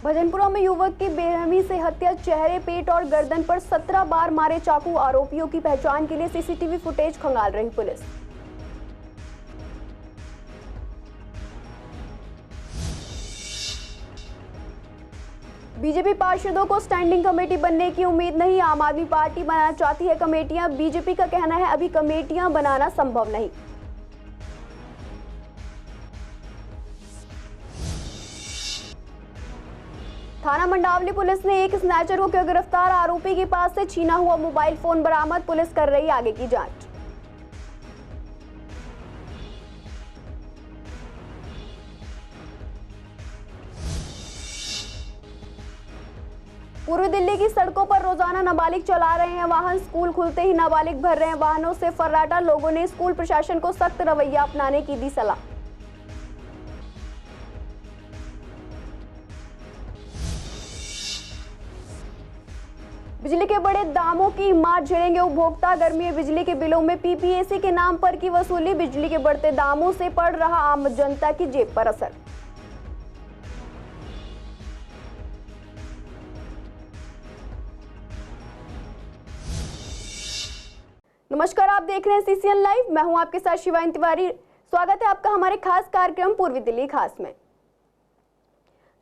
भजनपुरा में युवक की बेरहमी से हत्या, चेहरे, पेट और गर्दन पर 17 बार मारे चाकू। आरोपियों की पहचान के लिए सीसीटीवी फुटेज खंगाल रही पुलिस। बीजेपी पार्षदों को स्टैंडिंग कमेटी बनने की उम्मीद नहीं। आम आदमी पार्टी बनाना चाहती है कमेटियां। बीजेपी का कहना है अभी कमेटियां बनाना संभव नहीं। थाना मंडावली पुलिस ने एक स्नैचर को किया गिरफ्तार। आरोपी के पास से छीना हुआ मोबाइल फोन बरामद। पुलिस कर रही आगे की जांच। पूर्वी दिल्ली की सड़कों पर रोजाना नाबालिग चला रहे हैं वाहन। स्कूल खुलते ही नाबालिग भर रहे हैं वाहनों से फर्राटा। लोगों ने स्कूल प्रशासन को सख्त रवैया अपनाने की दी सलाह। बिजली के बड़े दामों की मार झेलेंगे उपभोक्ता। गर्मी में बिजली के बिलों में पीपीएसी के नाम पर की वसूली। बिजली के बढ़ते दामों से पड़ रहा आम जनता की जेब पर असर। नमस्कार, आप देख रहे हैं सीसीएन लाइव। मैं हूं आपके साथ शिवानी तिवारी। स्वागत है आपका हमारे खास कार्यक्रम पूर्वी दिल्ली खास में।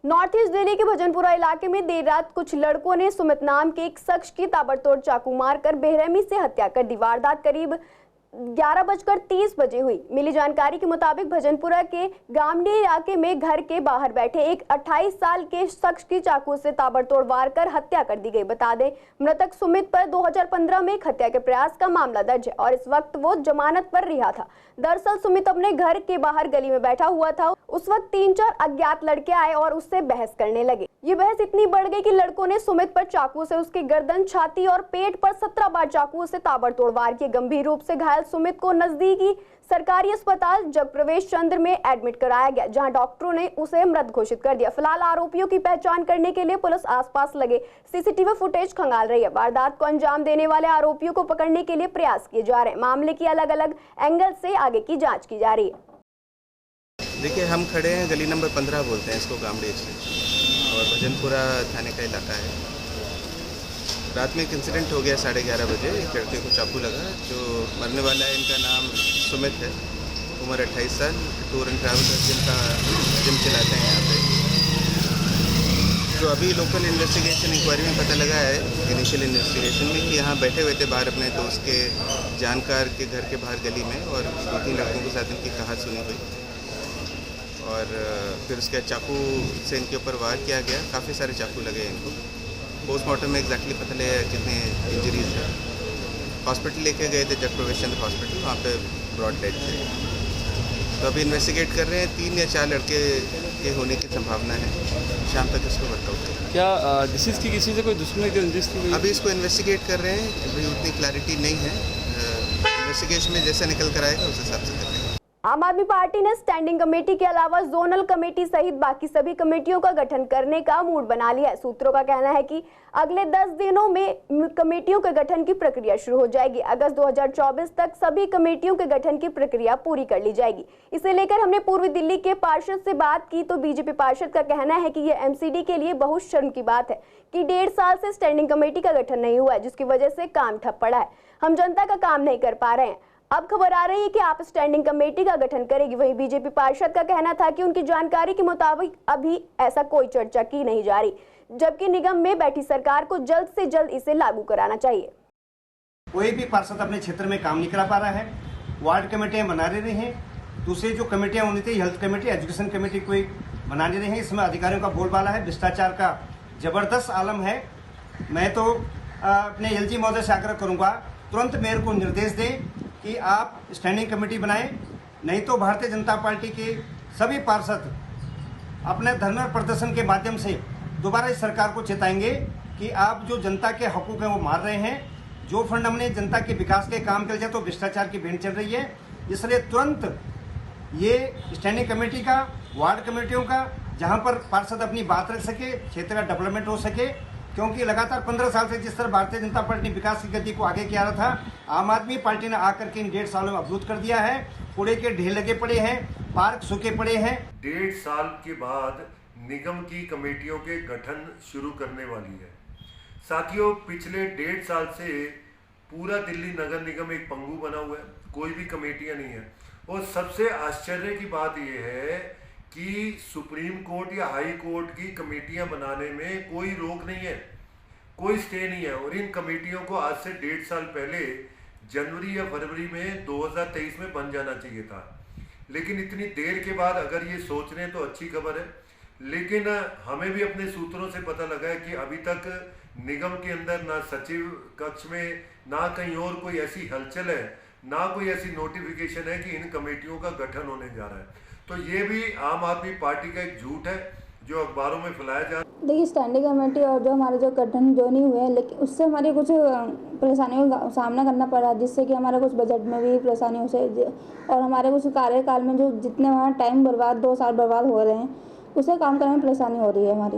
नॉर्थ ईस्ट दिल्ली के भजनपुरा इलाके में देर रात कुछ लड़कों ने सुमित नाम के एक शख्स की ताबड़तोड़ चाकू मारकर बेरहमी से हत्या कर दी। वारदात करीब 11:30 हुई। मिली जानकारी के मुताबिक भजनपुरा के गामडी इलाके में घर के बाहर बैठे एक 28 साल के शख्स की चाकू से ताबड़तोड़ वार कर हत्या कर दी गई। बता दें, मृतक सुमित पर 2015 में एक हत्या के प्रयास का मामला दर्ज है और इस वक्त वो जमानत पर रिहा था। दरअसल सुमित अपने घर के बाहर गली में बैठा हुआ था। उस वक्त 3-4 अज्ञात लड़के आए और उससे बहस करने लगे। ये बहस इतनी बढ़ गई कि लड़कों ने सुमित पर चाकू से उसकी गर्दन, छाती और पेट पर 17 बार चाकू से ताबड़तोड़ वार किए। गंभीर रूप से घायल सुमित को नजदीकी सरकारी अस्पताल जगप्रवेश चंद्र में एडमिट कराया गया, जहां डॉक्टरों ने उसे मृत घोषित कर दिया। फिलहाल आरोपियों की पहचान करने के लिए पुलिस आसपास लगे सीसीटीवी फुटेज खंगाल रही है। वारदात को अंजाम देने वाले आरोपियों को पकड़ने के लिए प्रयास किए जा रहे हैं। मामले की अलग अलग एंगल से आगे की जांच की जा रही है। देखिए, हम खड़े हैं गली नंबर 15 बोलते हैं इसको, गामड़ी स्ट्रीट, और भजनपुरा थाने का इलाका है। रात में एक इंसिडेंट हो गया 11:30 बजे। एक लड़के को चाकू लगा। जो मरने वाला है इनका नाम सुमित है, उम्र 28 साल, टूर एंड ट्रैवल जिम चलाते हैं यहाँ पे। तो अभी लोकल इन्वेस्टिगेशन इंक्वायरी में पता लगा है, इनिशियल इन्वेस्टिगेशन में, कि यहाँ बैठे हुए थे बाहर अपने दोस्त के जानकार के घर के बाहर गली में, और 2-3 लड़कों के साथ इनकी कहात सुनी हुई और फिर उसके चाकू से इनके ऊपर वार किया गया। काफ़ी सारे चाकू लगे इनको। पोस्टमार्टम में एग्जैक्टली पता लगा कितने इंजरीज है। हॉस्पिटल लेके गए थे जगप्रवेश चंद्र हॉस्पिटल, वहाँ पे ब्रॉड डेड थे। तो अभी इन्वेस्टिगेट कर रहे हैं। 3 या 4 लड़के के होने की संभावना है। शाम तक इसको वर्कआउट करें। क्या डिसीज की किसी से कोई दुश्मनी की रंजिश थी? अभी इसको इन्वेस्टिगेट कर रहे हैं। अभी उतनी क्लैरिटी नहीं है। इन्वेस्टिगेशन में जैसा निकल कर आएगा उस हिसाब से करेंगे। आम आदमी पार्टी ने स्टैंडिंग कमेटी के अलावा जोनल कमेटी सहित बाकी सभी कमेटियों का गठन करने का मूड बना लिया है। सूत्रों का कहना है कि अगले 10 दिनों में कमेटियों के गठन की प्रक्रिया शुरू हो जाएगी। अगस्त 2024 तक सभी कमेटियों के गठन की प्रक्रिया पूरी कर ली जाएगी। इसे लेकर हमने पूर्वी दिल्ली के पार्षद से बात की तो बीजेपी पार्षद का कहना है कि यह एमसीडी के लिए बहुत शर्म की बात है कि 1.5 साल से स्टैंडिंग कमेटी का गठन नहीं हुआ है, जिसकी वजह से काम ठप पड़ा है। हम जनता का काम नहीं कर पा रहे हैं। अब खबर आ रही है कि आप स्टैंडिंग कमेटी का गठन करेगी। वहीं बीजेपी पार्षद का कहना था कि उनकी जानकारी के मुताबिक अभी ऐसा कोई चर्चा की नहीं जा रही, जबकि निगम में बैठी सरकार को जल्द से जल्द इसे लागू कराना चाहिए। कोई भी पार्षद अपने क्षेत्र में काम नहीं करा पा रहा है। वार्ड कमेटियां बना रहे हैं, दूसरी जो कमेटियां होनी थी, हेल्थ कमेटी, एजुकेशन कमेटी, कोई बना नहीं रहे हैं। इसमें अधिकारियों का बोलबाला है, भ्रष्टाचार का जबरदस्त आलम है। मैं तो अपने एलजी महोदय से आग्रह करूंगा, तुरंत मेयर को निर्देश दें कि आप स्टैंडिंग कमेटी बनाएं, नहीं तो भारतीय जनता पार्टी के सभी पार्षद अपने धरना प्रदर्शन के माध्यम से दोबारा इस सरकार को चेताएंगे कि आप जो जनता के हकूक हैं वो मार रहे हैं। जो फंड हमने जनता के विकास के काम के लिए तो भ्रष्टाचार की भेंट चल रही है। इसलिए तुरंत ये स्टैंडिंग कमेटी का, वार्ड कमेटियों का, जहां पर पार्षद अपनी बात रख सके, क्षेत्र का डेवलपमेंट हो सके, क्योंकि लगातार 15 साल से जिस तरह भारतीय जनता पार्टी ने विकास की गति को आगे किया रहा था, आम आदमी पार्टी ने आकर के इन 1.5 सालों में अवरुद्ध कर दिया है। कूड़े के ढेर लगे पड़े हैं, पार्क सूखे पड़े हैं। 1.5 साल के बाद निगम की कमेटियों के गठन शुरू करने वाली है। साथियों, पिछले 1.5 साल से पूरा दिल्ली नगर निगम एक पंगु बना हुआ है, कोई भी कमेटियां नहीं है। और सबसे आश्चर्य की बात यह है कि सुप्रीम कोर्ट या हाई कोर्ट की कमेटियां बनाने में कोई रोक नहीं है, कोई स्टे नहीं है। और इन कमेटियों को आज से 1.5 साल पहले जनवरी या फरवरी में 2023 में बन जाना चाहिए था। लेकिन इतनी देर के बाद अगर ये सोच रहे हैं तो अच्छी खबर है। लेकिन हमें भी अपने सूत्रों से पता लगा है कि अभी तक निगम के अंदर ना सचिव कक्ष में ना कहीं और कोई ऐसी हलचल है, ना कोई ऐसी नोटिफिकेशन है कि इन कमेटियों का गठन होने जा रहा है। तो ये भी आम आदमी पार्टी का एक झूठ है जो अखबारों में फैलाया जा रहा है। देखिए, स्टैंडिंग कमेटी और जो हमारे जो गठन जो नहीं हुए हैं, लेकिन उससे हमारे कुछ परेशानियों का सामना करना पड़ा, जिससे कि हमारे कुछ बजट में भी परेशानियों से और हमारे कुछ कार्यकाल में जो जितने हमारा टाइम बर्बाद 2 साल बर्बाद हो रहे हैं, उससे काम करने में परेशानी हो रही है हमारी।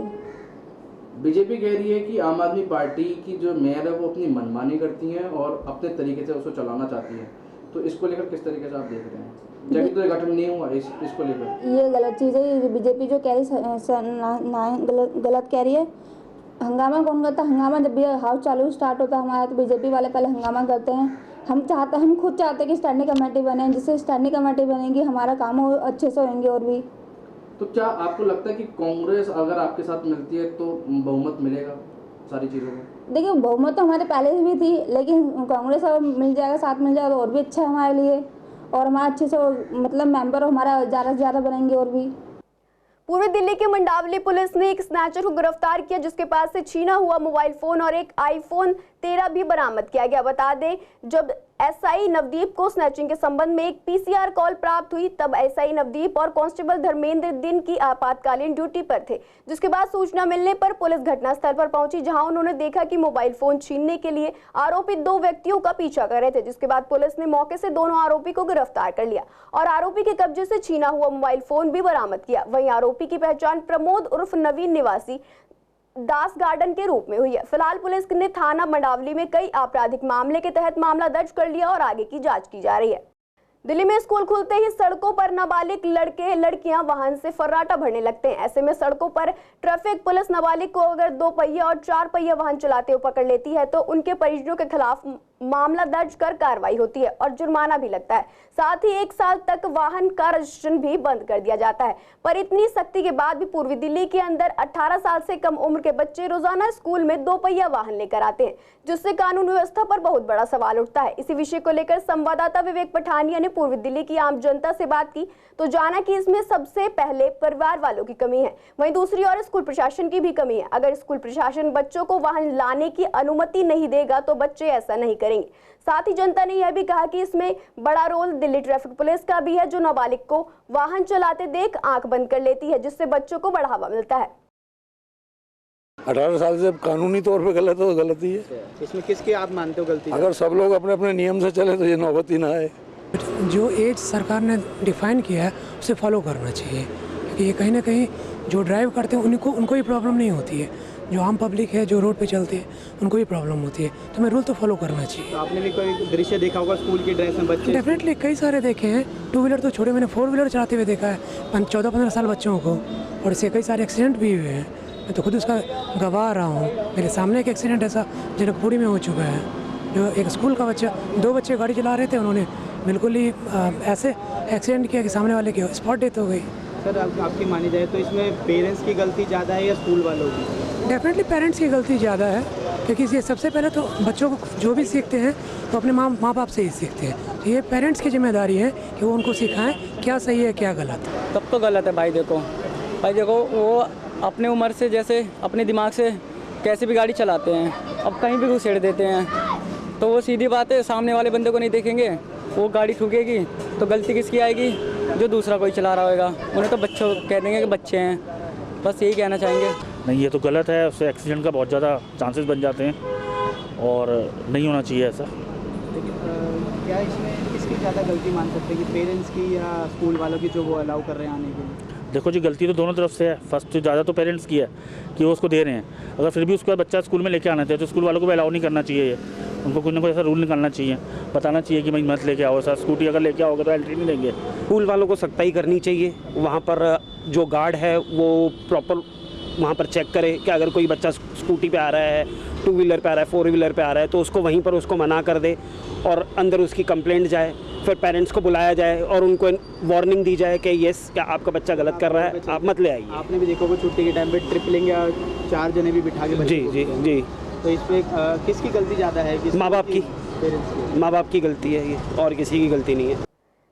बीजेपी कह रही है कि आम आदमी पार्टी की जो मेयर है वो अपनी मनमानी करती हैं और अपने तरीके से उसको चलाना चाहती हैं। तो इसको लेकर किस तरीके से आप देख रहे हैं? जबकि तो गठन नहीं हुआ इसको लेकर। ये गलत चीज़ है। बीजेपी जो कह रही गलत कह रही है। हंगामा कौन करता है? हंगामा जब भी हाउस चालू स्टार्ट होता है हमारा, तो बीजेपी वाले पहले हंगामा करते हैं। हम खुद चाहते हैं कि स्टैंडिंग कमेटी बने, जिससे स्टैंडिंग कमेटी बनेगी हमारा काम अच्छे से होंगे। और भी तो क्या आपको लगता है कि कांग्रेस अगर आपके साथ मिलती है तो बहुमत मिलेगा सारी चीज़ों को? देखिए, बहुमत तो हमारे पहले से भी थी, लेकिन कांग्रेस अब मिल जाएगा, साथ मिल जाएगा तो और भी अच्छा है हमारे लिए। और हमारा अच्छे से मतलब मेंबर हमारा ज़्यादा से ज़्यादा बनेंगे। और भी पूर्वी दिल्ली के मंडावली पुलिस ने एक स्नैचर को गिरफ्तार किया, जिसके पास से छीना हुआ मोबाइल फोन और एक iPhone 13 भी बरामद किया गया। बता दें, जब एसआई नवदीप को स्नैचिंग के संबंध में एक पीसीआर कॉल प्राप्त हुई, तब एसआई नवदीप और कांस्टेबल धर्मेंद्र दिन की आपातकालीन ड्यूटी पर थे। जिसके बाद सूचना मिलने पर पुलिस घटनास्थल पर पहुंची, जहां उन्होंने देखा कि मोबाइल फोन छीनने के लिए आरोपी 2 व्यक्तियों का पीछा कर रहे थे। जिसके बाद पुलिस ने मौके से दोनों आरोपी को गिरफ्तार कर लिया और आरोपी के कब्जे से छीना हुआ मोबाइल फोन भी बरामद किया। वहीं आरोपी की पहचान प्रमोद उर्फ नवीन निवासी दास गार्डन के रूप में हुई है। फिलहाल पुलिस ने थाना मंडावली में कई आपराधिक मामले के तहत मामला दर्ज कर लिया और आगे की जांच की जा रही है। दिल्ली में स्कूल खुलते ही सड़कों पर नाबालिग लड़के लड़कियां वाहन से फर्राटा भरने लगते हैं। ऐसे में सड़कों पर ट्रैफिक पुलिस नाबालिग को अगर 2 पहिया और 4 पहिया वाहन चलाते हुए पकड़ लेती है तो उनके परिजनों के खिलाफ मामला दर्ज कर कार्रवाई होती है और जुर्माना भी लगता है। साथ ही 1 साल तक वाहन का रजिस्ट्रेशन भी बंद कर दिया जाता है। पर इतनी सख्ती के बाद भी पूर्वी दिल्ली के अंदर 18 साल से कम उम्र के बच्चे रोजाना स्कूल में 2 पहिया वाहन लेकर आते हैं, जिससे कानून व्यवस्था पर बहुत बड़ा सवाल उठता है। इसी विषय को लेकर संवाददाता विवेक पठानिया ने पूर्वी दिल्ली की आम जनता से बात की तो जाना कि इसमें सबसे पहले परिवार वालों की कमी है, वहीं दूसरी ओर स्कूल प्रशासन की भी कमी है। अगर स्कूल प्रशासन बच्चों को वाहन लाने की अनुमति नहीं देगा तो बच्चे ऐसा नहीं करेंगे। साथ ही जनता ने यह भी कहा कि इसमें बड़ा रोल दिल्ली ट्रैफिक पुलिस का भी है, जो नाबालिग को वाहन चलाते देख आंख बंद कर लेती है, जिससे बच्चों को बढ़ावा मिलता है। 18 साल से कानूनी तौर पे गलत है तो गलत ही है। इसमें किसकी आप मानते हो गलती? अगर सब लोग अपने अपने नियम से चले तो ये नौबत ही ना आए। जो एज सरकार ने डिफाइन किया है उसे फॉलो करना चाहिए, क्योंकि ये कहीं ना कहीं जो ड्राइव करते हैं उनको ही प्रॉब्लम नहीं होती है, जो आम पब्लिक है जो रोड पे चलते हैं उनको ही प्रॉब्लम होती है। तो मैं रूल तो फॉलो करना चाहिए। तो आपने भी कोई दृश्य देखा होगा स्कूल की ड्रेस में बच्चे? डेफिनेटली कई सारे देखे हैं। 2 व्हीलर तो छोड़े, मैंने 4 व्हीलर चलाते हुए देखा है 14-15 साल बच्चों को, और इससे कई सारे एक्सीडेंट भी हुए हैं। मैं तो खुद उसका गवाह रहा हूँ। मेरे सामने एक एक्सीडेंट ऐसा जनकपुरी में हो चुका है, जो एक स्कूल का बच्चा, 2 बच्चे गाड़ी चला रहे थे, उन्होंने बिल्कुल ही ऐसे एक्सीडेंट किया कि सामने वाले की स्पॉट डेथ हो गई। सर, आपकी मानी जाए तो इसमें पेरेंट्स की गलती ज़्यादा है या स्कूल वालों की? डेफिनेटली पेरेंट्स की गलती ज़्यादा है, क्योंकि ये सबसे पहले तो बच्चों को जो भी सीखते हैं तो अपने माँ बाप से ही सीखते हैं। तो ये पेरेंट्स की जिम्मेदारी है कि वो उनको सिखाएं क्या सही है क्या गलत है। तब तो गलत है भाई। देखो वो अपने उम्र से जैसे अपने दिमाग से कैसे भी गाड़ी चलाते हैं, अब कहीं भी घुसेड़ देते हैं, तो वो सीधी बात है सामने वाले बंदे को नहीं देखेंगे, वो गाड़ी ठुकेगी तो गलती किसकी आएगी? जो दूसरा कोई चला रहा होगा। उन्हें तो बच्चों कह देंगे कि बच्चे हैं, बस यही कहना चाहेंगे। नहीं, ये तो गलत है, उससे एक्सीडेंट का बहुत ज़्यादा चांसेस बन जाते हैं और नहीं होना चाहिए ऐसा। क्या इसमें किसकी ज़्यादा गलती मान सकते हैं, कि पेरेंट्स की या स्कूल वालों की जो वो अलाउ कर रहे हैं आने के लिए? देखो जी, गलती तो दोनों तरफ से है। फर्स्ट तो ज़्यादा तो पेरेंट्स की है कि वो उसको दे रहे हैं, अगर फिर भी उसके बाद बच्चा स्कूल में लेके आना चाहिए तो स्कूल वालों को भी अलाउ नहीं करना चाहिए। ये उनको कुछ ना कुछ ऐसा रूल निकालना चाहिए, बताना चाहिए कि भाई मत लेके आओ सर, स्कूटी अगर लेके आओगे तो एंट्री नहीं देंगे। स्कूल वालों को सख्ताई करनी चाहिए, वहाँ पर जो गार्ड है वो प्रॉपर वहाँ पर चेक करे कि अगर कोई बच्चा स्कूटी पे आ रहा है, टू व्हीलर पे आ रहा है, फोर व्हीलर पे आ रहा है तो उसको वहीं पर उसको मना कर दे और अंदर उसकी कंप्लेंट जाए, फिर पेरेंट्स को बुलाया जाए और उनको वार्निंग दी जाए कि यस क्या आपका बच्चा गलत कर रहा है, आप मत ले आइए। आपने भी देखा होगा छुट्टी के टाइम पे ट्रिपलिंग या 4 जने भी बिठा के जी जी जी। तो इस पे किसकी गलती ज़्यादा है? माँ बाप की, माँ बाप की गलती है ये, और किसी की गलती नहीं है।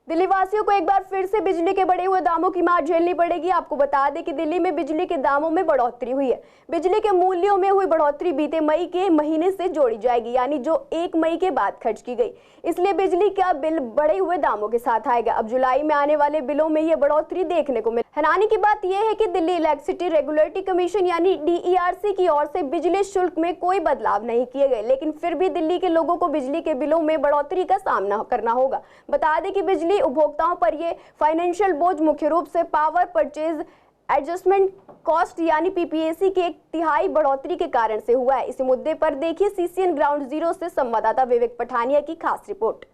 दिल्ली वासियों को एक बार फिर से बिजली के बढ़े हुए दामों की मार झेलनी पड़ेगी। आपको बता दें कि दिल्ली में बिजली के दामों में बढ़ोतरी हुई है। बिजली के मूल्यों में हुई बढ़ोतरी बीते मई के महीने से जोड़ी जाएगी, यानी जो 1 मई के बाद खर्च की गई। इसलिए बिजली का बिल बढ़े हुए दामों के साथ आएगा। अब जुलाई में आने वाले बिलों में यह बढ़ोतरी देखने को मिली। हैरानी की बात यह है कि दिल्ली इलेक्ट्रिसिटी रेगुलेटरी कमीशन यानी DERC की ओर से बिजली शुल्क में कोई बदलाव नहीं किए गए, लेकिन फिर भी दिल्ली के लोगों को बिजली के बिलों में बढ़ोतरी का सामना करना होगा। बता दें कि बिजली उपभोक्ताओं पर ये फाइनेंशियल बोझ मुख्य रूप से पावर परचेज एडजस्टमेंट कॉस्ट यानी PPAC की 1/3 बढ़ोतरी के कारण से हुआ है। इस मुद्दे पर देखिए CCN ग्राउंड जीरो से संवाददाता विवेक पठानिया की खास रिपोर्ट।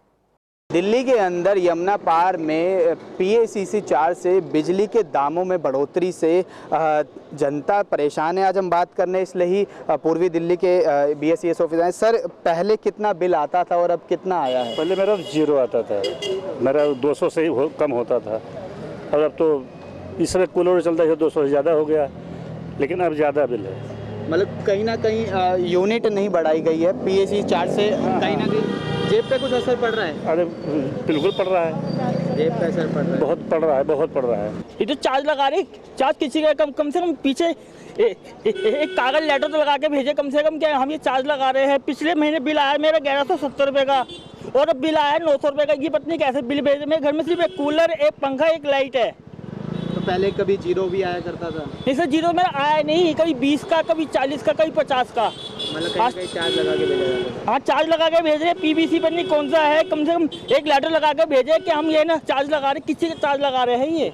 दिल्ली के अंदर यमुना पार में PACC 4 से बिजली के दामों में बढ़ोतरी से जनता परेशान है। आज हम बात करने इसलिए ही पूर्वी दिल्ली के BSES ऑफिस आए। सर, पहले कितना बिल आता था और अब कितना आया है? पहले मेरा 0 आता था, मेरा 200 से कम होता था, और अब तो इस समय कूलर चलता है 200 से ज़्यादा हो गया, लेकिन अब ज़्यादा बिल है। मतलब कहीं ना कहीं यूनिट नहीं बढ़ाई गई है PACC 4 से, कहीं ना कहीं जेब पे कुछ असर पड़ रहा है? अरे बिल्कुल पड़ रहा है, जेब पे असर पड़ रहा है, बहुत पड़ रहा है, बहुत पड़ रहा है। ये जो चार्ज लगा रहे, चार्ज किसी का कम से कम पीछे एक कागज लेटर तो लगा के भेजे कम से कम, क्या हम ये चार्ज लगा रहे हैं। पिछले महीने बिल आया मेरा 1170 रुपये का, और अब बिल आया 900 रुपये का। ये पत्नी कैसे बिल भेजे? मेरे घर में सिर्फ एक कूलर, एक पंखा, एक लाइट है। तो पहले कभी 0 भी आया करता था? नहीं सर, 0 मेरा आया नहीं, कभी 20 का, कभी 40 का, कभी 50 का। मतलब कहीं चार्ज लगा के भेजा जाता है? हाँ, चार्ज लगा के भेज रहे। PVC पर नहीं कौन सा है, कम से कम एक लेटर लगा के भेजे कि हम ये ना चार्ज लगा रहे, किसी का चार्ज लगा रहे हैं ये।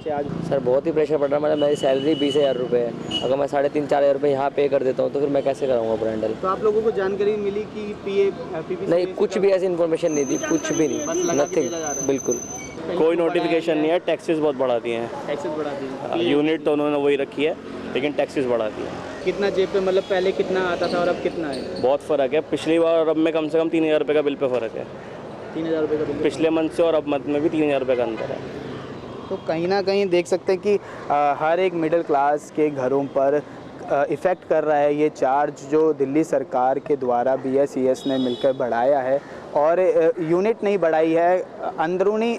सर बहुत ही प्रेशर पड़ रहा है। मतलब मेरी सैलरी 20,000 रुपये है, अगर मैं 3,500-4,000 रुपये यहाँ पे कर देता हूँ तो फिर मैं कैसे कराऊंगा पूरा हैंडल? तो आप लोगों को जानकारी मिली कि PPAC नहीं, कुछ भी ऐसी इन्फॉर्मेशन नहीं थी, कुछ भी नहीं, नथिंग, बिल्कुल कोई नोटिफिकेशन नहीं है। टैक्सेस बहुत बढ़ा दिए हैं, टैक्सेस बढ़ा दिए। यूनिट तो उन्होंने वही रखी है, लेकिन टैक्सेस बढ़ा दिए। कितना जेब पे, मतलब पहले कितना आता था और अब कितना है? बहुत फ़र्क है, पिछली बार और अब में कम से कम 3,000 रुपये का बिल पे फ़र्क है। 3,000 रुपये का बिल पिछले मंथ से और अब मंथ में भी 3,000 रुपये का अंतर है। तो कहीं ना कहीं देख सकते हैं कि हर एक मिडिल क्लास के घरों पर इफ़ेक्ट कर रहा है ये चार्ज जो दिल्ली सरकार के द्वारा BSES ने मिलकर बढ़ाया है, और यूनिट नहीं बढ़ाई है, अंदरूनी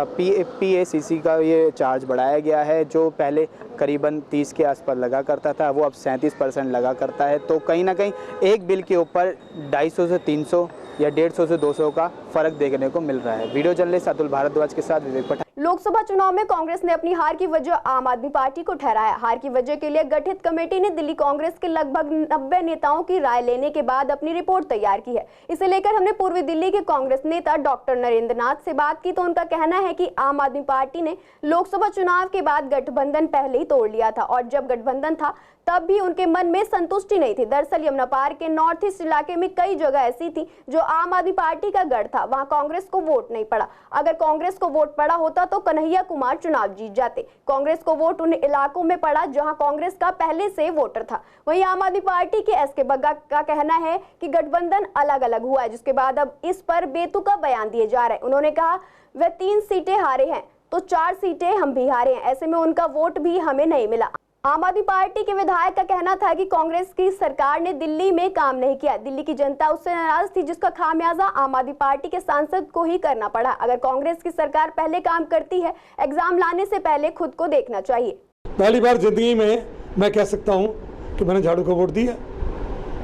PACC का ये चार्ज बढ़ाया गया है। जो पहले करीबन 30 के आसपास लगा करता था, वो अब 37% लगा करता है। तो कहीं ना कहीं एक बिल के ऊपर 250 से 300 या 150 से 200 का फ़र्क देखने को मिल रहा है। वीडियो जर्नलिस्ट अतुल भारद्वाज के साथ विवेक पठानिया। लोकसभा चुनाव में कांग्रेस ने अपनी हार की वजह आम आदमी पार्टी को ठहराया। हार की वजह के लिए गठित कमेटी ने दिल्ली कांग्रेस के लगभग 90 नेताओं की राय लेने के बाद अपनी रिपोर्ट तैयार की है। इसे लेकर हमने पूर्वी दिल्ली के कांग्रेस नेता डॉक्टर नरेंद्र नाथ से बात की, तो उनका कहना है कि आम आदमी पार्टी ने लोकसभा चुनाव के बाद गठबंधन पहले ही तोड़ लिया था, और जब गठबंधन था तब भी उनके मन में संतुष्टि नहीं थी। दरअसल यमुना पार के नॉर्थ ईस्ट इलाके में कई जगह ऐसी थी जो आम आदमी पार्टी का गढ़ था, वहां कांग्रेस को वोट नहीं पड़ा। अगर कांग्रेस को वोट पड़ा होता तो कन्हैया कुमार चुनाव जीत जाते। कांग्रेस को वोट उन इलाकों में पड़ा जहां कांग्रेस का पहले से वोटर था। वहीं आम आदमी पार्टी के SK बग्गा का कहना है कि गठबंधन अलग अलग हुआ है, जिसके बाद अब इस पर बेतुका बयान दिए जा रहे हैं। उन्होंने कहा वह 3 सीटें हारे हैं तो 4 सीटें हम भी हारे हैं, ऐसे में उनका वोट भी हमें नहीं मिला। आम आदमी पार्टी के विधायक का कहना था कि कांग्रेस की सरकार ने दिल्ली में काम नहीं किया, दिल्ली की जनता उससे नाराज थी, जिसका खामियाजा आम आदमी पार्टी के सांसद को ही करना पड़ा। अगर कांग्रेस की सरकार पहले काम करती है, एग्जाम लाने से पहले खुद को देखना चाहिए। पहली बार जिंदगी में मैं कह सकता हूँ कि मैंने झाड़ू को वोट दिया,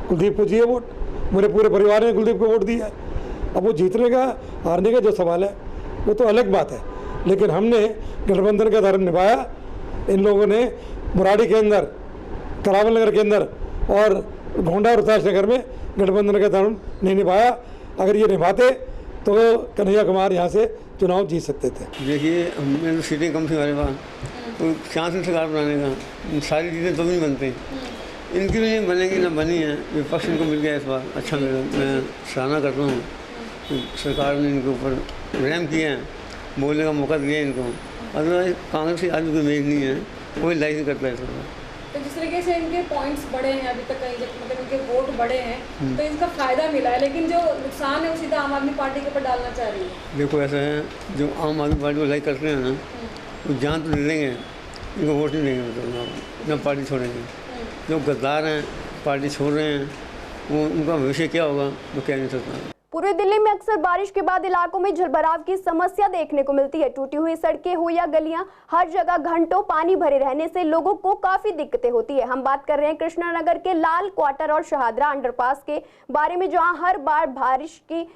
कुलदीप को दिए वोट, मेरे पूरे परिवार ने कुलदीप को वोट दिया। अब वो जीतने का हारने का जो सवाल है वो तो अलग बात है, लेकिन हमने गठबंधन का धर्म निभाया। इन लोगों ने मुरारी के अंदर, करावल नगर के अंदर और गोंडा और रोहतास नगर में गठबंधन का धर्म नहीं निभाया। अगर ये निभाते तो कन्हैया कुमार यहाँ से चुनाव जीत सकते थे। देखिए, हमें तो सीटें कम थी हमारे पास, तो चांस है सरकार बनाने का, सारी चीज़ें तो नहीं बनते। इनकी भी नहीं बनेगी ना बनी है, विपक्ष इनको मिल गया इस बार। अच्छा मैं सराहना करता हूँ कि सरकार ने इनके ऊपर रहम किया है, बोलने का मौका दिया इनको। अदरवाइज कांग्रेस की आदमी कोई इमेज नहीं है, कोई लाइक नहीं करता है इस। तो जिस तरीके से इनके पॉइंट्स बढ़े हैं अभी तक, कहीं मतलब इनके वोट बढ़े हैं तो इनका फायदा मिला है, लेकिन जो नुकसान है वो सीधा आम आदमी पार्टी के ऊपर डालना चाह रही है। देखो ऐसा है, जो आम आदमी पार्टी को लाइक करते हैं ना, वो जान तो ले लेंगे, इनको वोट नहीं देंगे, मतलब ना पार्टी छोड़ेंगे। जो गद्दार हैं, पार्टी छोड़ रहे हैं, वो उनका भविष्य क्या होगा वो कह नहीं सकता। पूरे दिल्ली में अक्सर बारिश के बाद इलाकों में जलभराव की समस्या देखने को मिलती है। टूटी हुई सड़कें हो या गलियां, हर जगह घंटों पानी भरे रहने से लोगों को काफी दिक्कतें होती है। हम बात कर रहे हैं कृष्णानगर के लाल क्वार्टर और शहादरा अंडरपास के बारे में, जहां हर बार बारिश की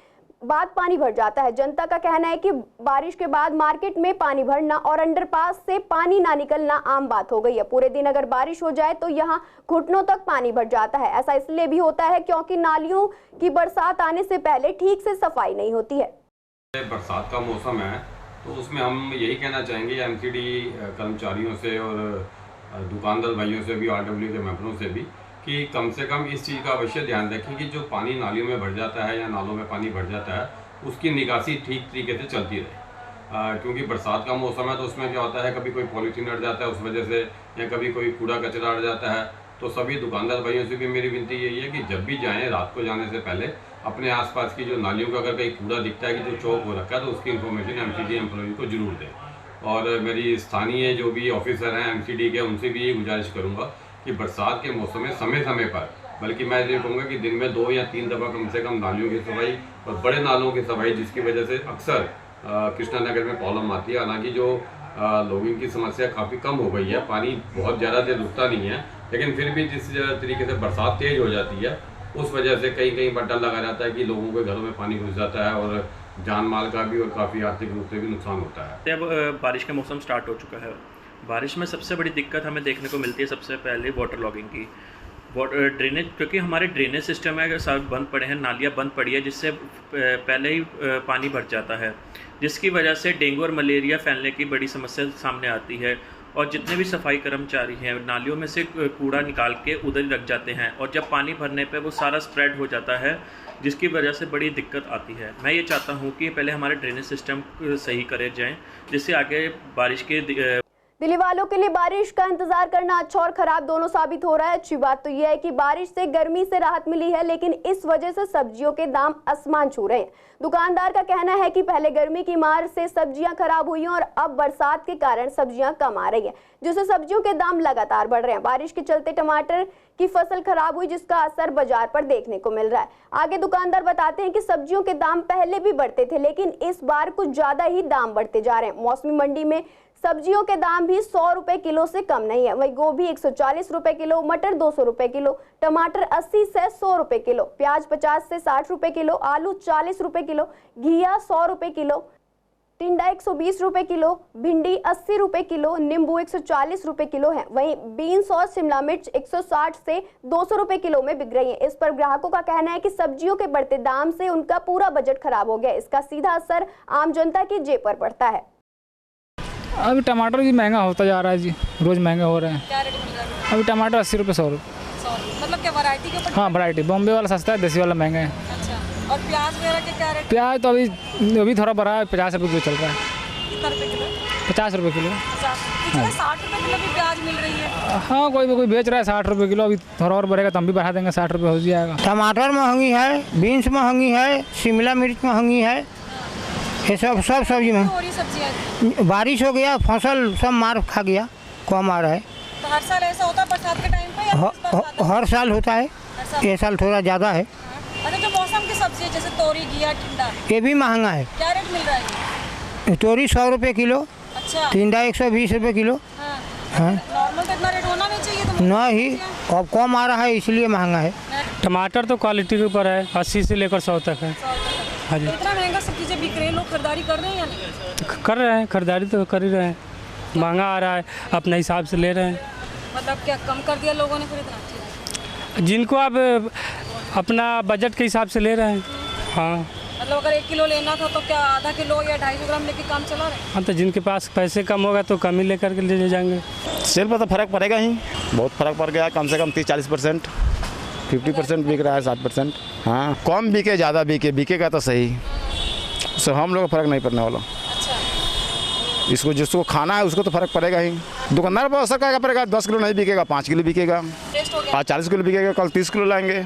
बाद पानी भर जाता है। जनता का कहना है कि बारिश के बाद मार्केट में पानी भरना और अंडरपास से पानी ना निकलना आम बात हो गई है। पूरे दिन अगर बारिश हो जाए तो यहाँ घुटनों तक पानी भर जाता है। ऐसा इसलिए भी होता है क्योंकि नालियों की बरसात आने से पहले ठीक से सफाई नहीं होती है। बरसात का मौसम है तो उसमें हम यही कहना चाहेंगे एमसीडी कर्मचारियों से और दुकानदार भाइयों से भी, आरडब्ल्यू के मेंबरों से भी, कि कम से कम इस चीज़ का अवश्य ध्यान रखें कि जो पानी नालियों में भर जाता है या नालों में पानी भर जाता है उसकी निकासी ठीक तरीके से चलती रहे। क्योंकि बरसात का मौसम है तो उसमें क्या होता है, कभी कोई पॉलीथीन अड़ जाता है उस वजह से, या कभी कोई कूड़ा कचरा अड़ जाता है। तो सभी दुकानदार भाइयों से भी मेरी विनती यही है कि जब भी जाएँ रात को जाने से पहले अपने आसपास की जो नालियों का अगर कहीं कूड़ा दिखता है कि जो चौक हो रखा है तो उसकी इन्फॉर्मेशन एमसीडी एम्प्लॉय को जरूर दें। और मेरी स्थानीय जो भी ऑफिसर हैं एमसीडी के, उनसे भी यही गुजारिश करूँगा कि बरसात के मौसम में समय समय पर, बल्कि मैं ये कहूँगा कि दिन में 2 या 3 दफ़ा कम से कम नालियों की सफाई और बड़े नालों की सफाई, जिसकी वजह से अक्सर कृष्णानगर में प्रॉब्लम आती है। हालांकि जो लोगों की समस्या काफ़ी कम हो गई है, पानी बहुत ज़्यादा देर रुकता नहीं है, लेकिन फिर भी जिस तरीके से बरसात तेज़ हो जाती है उस वजह से कहीं कहीं पर डर लगा रहता है कि लोगों के घरों में पानी घुस जाता है और जान माल का भी और काफ़ी आर्थिक रूप से भी नुकसान होता है। अब बारिश का मौसम स्टार्ट हो चुका है। बारिश में सबसे बड़ी दिक्कत हमें देखने को मिलती है सबसे पहले वाटर लॉगिंग की। वाटर ड्रेनेज, क्योंकि हमारे ड्रेनेज सिस्टम है सब बंद पड़े हैं, नालियाँ बंद पड़ी है, जिससे पहले ही पानी भर जाता है, जिसकी वजह से डेंगू और मलेरिया फैलने की बड़ी समस्या सामने आती है। और जितने भी सफाई कर्मचारी हैं नालियों में से कूड़ा निकाल के उधर ही रख जाते हैं और जब पानी भरने पे वो सारा स्प्रेड हो जाता है, जिसकी वजह से बड़ी दिक्कत आती है। मैं ये चाहता हूँ कि पहले हमारे ड्रेनेज सिस्टम सही करे जाएँ, जिससे आगे बारिश के दिल्ली वालों के लिए बारिश का इंतजार करना अच्छा और खराब दोनों साबित हो रहा है। अच्छी बात तो यह है कि बारिश से गर्मी से राहत मिली है, लेकिन इस वजह से सब्जियों के दाम आसमान छू रहे हैं। दुकानदार का कहना है कि पहले गर्मी की मार से सब्जियां खराब हुई हैं और अब बरसात के कारण सब्जियां कम आ रही हैं, जिससे सब्जियों के दाम लगातार बढ़ रहे हैं। बारिश के चलते टमाटर की फसल खराब हुई, जिसका असर बाजार पर देखने को मिल रहा है। आगे दुकानदार बताते हैं कि सब्जियों के दाम पहले भी बढ़ते थे, लेकिन इस बार कुछ ज्यादा ही दाम बढ़ते जा रहे हैं। मौसमी मंडी में सब्जियों के दाम भी 100 रुपए किलो से कम नहीं है। वहीं गोभी 140 रुपए किलो, मटर 200 रुपए किलो, टमाटर 80 से 100 रुपए किलो, प्याज 50 से 60 रुपए किलो, आलू 40 रुपए किलो, घिया 100 रुपए किलो, टिंडा 120 रुपए किलो, भिंडी 80 रुपए किलो, नींबू 140 रुपए किलो है। वहीं बीन्स और शिमला मिर्च 160 से 200 रुपए किलो में बिक रही है। इस पर ग्राहकों का कहना है कि सब्जियों के बढ़ते दाम से उनका पूरा बजट खराब हो गया। इसका सीधा असर आम जनता की जेब पर पड़ता है। अभी टमाटर भी महंगा होता जा रहा है जी, रोज़ महंगा हो रहा है। क्या रेट मिल रहा है? अभी टमाटर 80 रुपये 100 रुपये। मतलब क्या वैरायटी के ऊपर? हाँ वैरायटी, बॉम्बे वाला सस्ता है, देसी वाला महंगा है। अच्छा, और प्याज वगैरह के क्या रेट? प्याज तो अभी थोड़ा बढ़ा है, 50 रुपये किलो चल रहा है। कितना रुपये किलो? 50 रुपये किलो। 60 रुपये किलो भी प्याज मिल रही है। हाँ कोई बेच रहा है 60 रुपये किलो, अभी थोड़ा और बढ़ेगा तो हम भी बढ़ा देंगे, 60 रुपये हो जाएगा। टमाटर महंगी है, बीन्स महंगी है, शिमला मिर्च महंगी है, ये सब सब्जी में। बारिश हो गया, फसल सब मार खा गया, कम आ रहा है। तो हर साल ऐसा होता है बरसात के टाइम पे या हर साल होता है, ये साल थोड़ा ज़्यादा है। अच्छा, जो मौसम की सब्जी है जैसे तोरी, घिया, टिंडा, ये भी महंगा है। क्या रेट मिल रहा है? तोरी 100 रुपये किलो। अच्छा। टिंडा 120 रुपये किलो। हाँ। नॉर्मल तो इतना रेट होना नहीं चाहिए। तो नहीं, अब कम आ रहा है इसलिए महंगा है। टमाटर तो क्वालिटी के ऊपर है, 80 से लेकर 100 तक है। हाँ जी। इतना महंगा सब चीज़ें बिक रही है, लोग खरीदारी कर रहे हैं या नहीं? कर रहे हैं, खरीदारी तो कर ही रहे हैं, महंगा आ रहा है, अपने हिसाब से ले रहे हैं। मतलब क्या कम कर दिया लोगों ने फिर इतना? जिनको अब अपना बजट के हिसाब से ले रहे हैं। हाँ, मतलब अगर 1 किलो लेना था तो क्या आधा किलो या 250 ग्राम लेके काम चला रहे हैं? हाँ, तो जिनके पास पैसे कम होगा तो कम ही लेकर के ले जाएंगे। सेल पर तो फर्क पड़ेगा ही। बहुत फ़र्क पड़ गया, कम से कम 30-40%, 50% बिक रहा है, 60%। हाँ, कम बिके ज़्यादा बिकेगा तो सही, उससे हम लोग को फ़र्क नहीं पड़ने वाला। इसको जिसको खाना है उसको तो फ़र्क पड़ेगा ही। दुकानदार पर असर क्या पड़ेगा, 10 किलो नहीं बिकेगा, 5 किलो बिकेगा, आज 40 किलो बिकेगा, कल 30 किलो लाएंगे,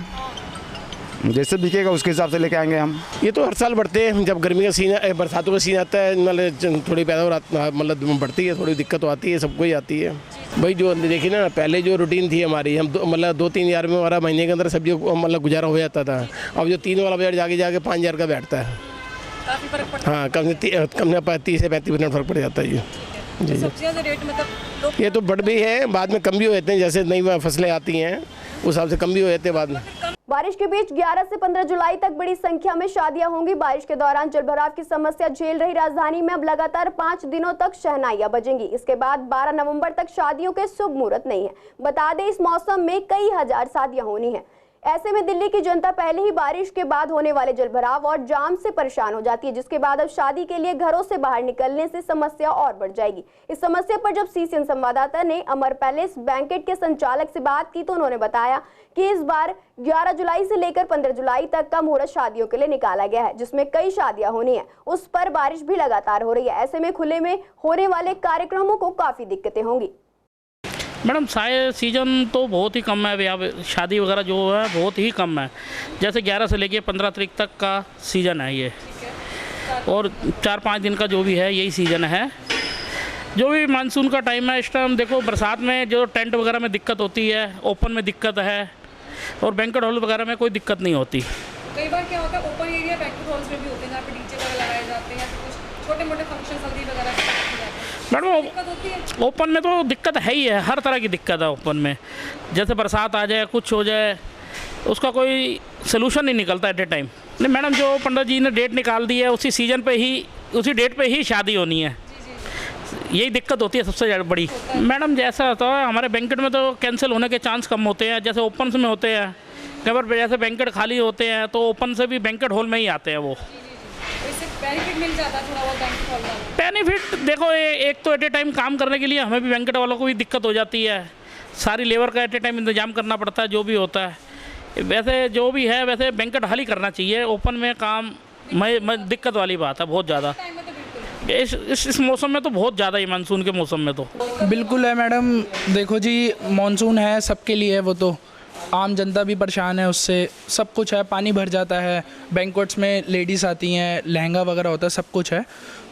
जैसे बिकेगा उसके हिसाब से लेके आएंगे हम। ये तो हर साल बढ़ते हैं, जब गर्मी का सीजन, बरसातों का सीजन आता है, मतलब थोड़ी पैदावार मतलब बढ़ती है, थोड़ी दिक्कत तो आती है, सबको ही आती है भाई। जो देखिए ना, पहले जो रूटीन थी हमारी, हम मतलब 2-3 हज़ार में हमारा महीने के अंदर सब्जियों को मतलब गुजारा हो जाता था। अब जो 3 वाला बाजार जाके 5 हज़ार का बैठता है। काफ़ी फर्क पड़ता है। हाँ, कम से 30 से 35% फर्क पड़ जाता है ये। जी, सब्जियों के रेट मतलब ये तो बढ़ भी है, बाद में कम भी हो जाते हैं, जैसे नई फसलें आती हैं उस हिसाब से कम भी हो जाते हैं बाद में। बारिश के बीच 11 से 15 जुलाई तक बड़ी संख्या में शादियां होंगी। बारिश के दौरान जलभराव की समस्या झेल रही राजधानी में अब लगातार 5 दिनों तक शहनाइयां बजेंगी। इसके बाद 12 नवंबर तक शादियों के शुभ मुहूर्त नहीं है। बता दें, इस मौसम में कई हजार शादियां होनी है। ऐसे में दिल्ली की जनता पहले ही बारिश के बाद होने वाले जलभराव और जाम से परेशान हो जाती है, जिसके बाद अब शादी के लिए घरों से बाहर निकलने से समस्या और बढ़ जाएगी। इस समस्या पर जब सीसीएन संवाददाता ने अमर पैलेस बैंकेट के संचालक से बात की तो उन्होंने बताया कि इस बार 11 जुलाई से लेकर 15 जुलाई तक का मुहूर्त शादियों के लिए निकाला गया है, जिसमें कई शादियां होनी है। उस पर बारिश भी लगातार हो रही है। ऐसे में खुले में होने वाले कार्यक्रमों को काफी दिक्कतें होंगी। मैडम, सीज़न तो बहुत ही कम है अभी, अब शादी वगैरह जो है बहुत ही कम है। जैसे 11 से लेके 15 तारीख तक का सीज़न है ये, और 4-5 दिन का जो भी है यही सीज़न है। जो भी मानसून का टाइम है इस टाइम, देखो बरसात में जो टेंट वगैरह में दिक्कत होती है, ओपन में दिक्कत है, और बैंक्वेट हॉल वगैरह में कोई दिक्कत नहीं होती। कई बार क्या होता है, ओपन एरिया बैंक्वेट हॉल्स में भी होते हैं जहाँ पे डीजे वगैरह लगाए जाते हैं, या फिर कुछ छोटे मोटे फंक्शन हल्दी वगैरह। मैडम, ओपन में तो दिक्कत है ही है, हर तरह की दिक्कत है ओपन में। जैसे बरसात आ जाए, कुछ हो जाए, उसका कोई सलूशन नहीं निकलता एट ए टाइम। नहीं मैडम, जो पंडित जी ने डेट निकाल दी है उसी सीज़न पे ही, उसी डेट पे ही शादी होनी है, यही दिक्कत होती है सबसे ज़्यादा बड़ी। मैडम, जैसा होता है हमारे बैंकेट में तो कैंसिल होने के चांस कम होते हैं, जैसे ओपन में होते हैं। कई बार जैसे बैंकेट खाली होते हैं तो ओपन से भी बैंकेट हॉल में ही आते हैं वो। बेनिफिट मिल जाता है थोड़ा बहुत बैंकेट हॉल में। बेनिफिट देखो, एक तो एट ए टाइम काम करने के लिए हमें भी बैंकेट वालों को भी दिक्कत हो जाती है, सारी लेबर का एट ए टाइम इंतजाम करना पड़ता है, जो भी होता है। वैसे जो भी है वैसे बैंकेट हॉल ही करना चाहिए, ओपन में काम दिक्कत वाली बात है बहुत ज़्यादा। इस मौसम में तो बहुत ज़्यादा ही, मानसून के मौसम में तो बिल्कुल है मैडम। देखो जी, मानसून है सबके लिए, वो तो आम जनता भी परेशान है उससे, सब कुछ है, पानी भर जाता है, बैंक्वेट्स में लेडीज़ आती हैं, लहंगा वगैरह होता है, सब कुछ है,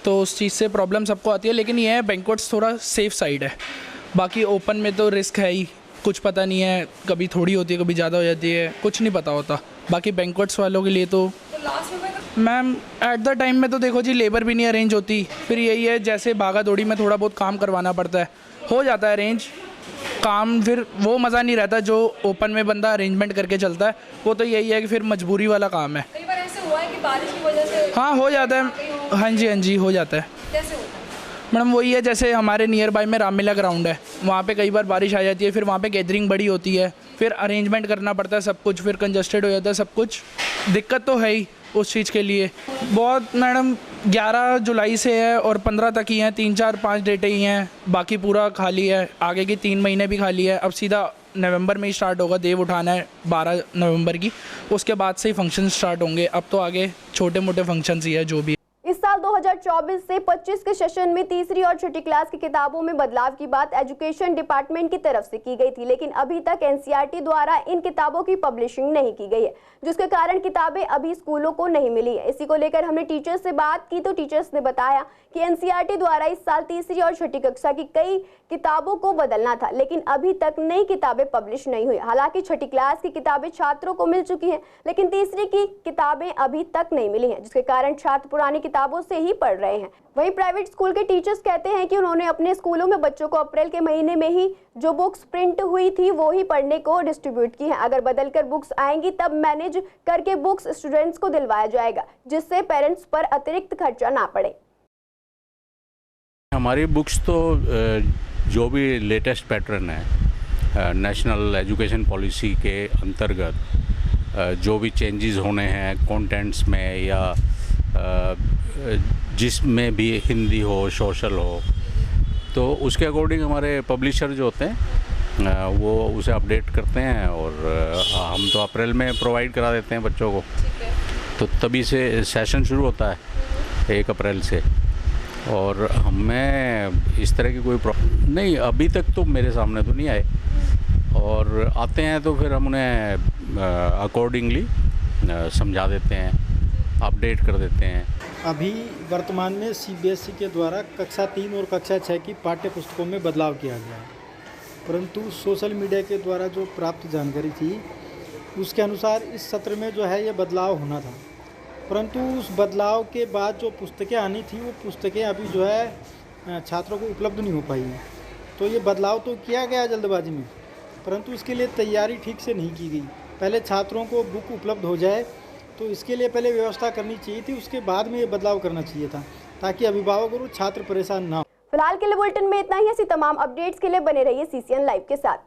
तो उस चीज़ से प्रॉब्लम सबको आती है। लेकिन ये है, बैंक्वेट्स थोड़ा सेफ साइड है, बाकी ओपन में तो रिस्क है ही, कुछ पता नहीं है, कभी थोड़ी होती है, कभी ज़्यादा हो जाती है, कुछ नहीं पता होता। बाकी बैंक्वेट्स वालों के लिए तो मैम एट द टाइम में तो देखो जी, लेबर भी नहीं अरेंज होती, फिर यही है जैसे भागा दौड़ी में थोड़ा बहुत काम करवाना पड़ता है, हो जाता है अरेंज काम, फिर वो मज़ा नहीं रहता जो ओपन में बंदा अरेंजमेंट करके चलता है। वो तो यही है कि फिर मजबूरी वाला काम है। कई बार ऐसे हुआ है कि बारिश की वजह से। हाँ, हो जाता है। हाँ जी हो जाता है। कैसे होता है मैडम? वही है, जैसे हमारे नियर बाय में रामलीला ग्राउंड है, वहाँ पे कई बार बारिश आ जाती है, फिर वहाँ पे गैदरिंग बड़ी होती है, फिर अरेंजमेंट करना पड़ता है सब कुछ, फिर कंजस्टेड हो जाता है सब कुछ, दिक्कत तो है ही उस चीज़ के लिए बहुत। मैडम 11 जुलाई से है और 15 तक ही हैं, 3-4-5 डेटें ही हैं, बाकी पूरा खाली है, आगे की 3 महीने भी खाली है। अब सीधा नवंबर में ही स्टार्ट होगा, देव उठाना है 12 नवंबर की, उसके बाद से ही फंक्शन स्टार्ट होंगे। अब तो आगे छोटे मोटे फंक्शंस ही है जो भी। इस साल 2024 से 25 के सेशन में तीसरी और छठी क्लास की किताबों में बदलाव की बात एजुकेशन डिपार्टमेंट की तरफ से की गई थी, लेकिन अभी तक एनसीईआरटी द्वारा इन किताबों की पब्लिशिंग नहीं की गई है, जिसके कारण किताबें अभी स्कूलों को नहीं मिली है। इसी को लेकर हमने टीचर्स से बात की तो टीचर्स ने बताया कि एनसीईआरटी द्वारा इस साल तीसरी और छठी कक्षा की कई किताबों को बदलना था, लेकिन अभी तक नई किताबें पब्लिश नहीं हुई। हालांकि छठी क्लास की किताबें छात्रों को मिल चुकी हैं, लेकिन तीसरी की किताबें अभी तक नहीं मिली हैं, जिसके कारण छात्र पुरानी किताबों से ही पढ़ रहे हैं। वहीं प्राइवेट स्कूल के टीचर्स कहते हैं कि उन्होंने अपने स्कूलों में बच्चों को अप्रैल के महीने में ही जो बुक्स प्रिंट हुई थी वो ही पढ़ने को डिस्ट्रीब्यूट की हैं। अगर बदलकर बुक्स आएंगी तब मैनेज करके बुक्स स्टूडेंट्स को दिलवाया जाएगा, जिससे पेरेंट्स पर अतिरिक्त खर्चा ना पड़े। हमारी बुक्स तो जो भी लेटेस्ट पैटर्न है नेशनल एजुकेशन पॉलिसी के अंतर्गत जो भी चेंजेस होने हैं कंटेंट्स में या जिसमें भी हिंदी हो, सोशल हो, तो उसके अकॉर्डिंग हमारे पब्लिशर जो होते हैं वो उसे अपडेट करते हैं और हम तो अप्रैल में प्रोवाइड करा देते हैं बच्चों को। तो तभी से सेशन शुरू होता है 1 अप्रैल से। और हमें इस तरह की कोई प्रॉब्लम नहीं अभी तक तो मेरे सामने तो नहीं आए, और आते हैं तो फिर हम उन्हें अकॉर्डिंगली समझा देते हैं, अपडेट कर देते हैं। अभी वर्तमान में सीबीएसई के द्वारा कक्षा 3 और कक्षा 6 की पाठ्य पुस्तकों में बदलाव किया गया है, परंतु सोशल मीडिया के द्वारा जो प्राप्त जानकारी थी उसके अनुसार इस सत्र में जो है ये बदलाव होना था, परंतु उस बदलाव के बाद जो पुस्तकें आनी थी वो पुस्तकें अभी जो है छात्रों को उपलब्ध नहीं हो पाई हैं। तो ये बदलाव तो किया गया जल्दबाजी में, परंतु इसके लिए तैयारी ठीक से नहीं की गई। पहले छात्रों को बुक उपलब्ध हो जाए तो इसके लिए पहले व्यवस्था करनी चाहिए थी, उसके बाद में ये बदलाव करना चाहिए था ताकि अभिभावक और छात्र परेशान ना हो। फिलहाल के लिए बुलेटिन में इतना ही। ऐसी तमाम अपडेट्स के लिए बने रहिए CCN लाइव के साथ।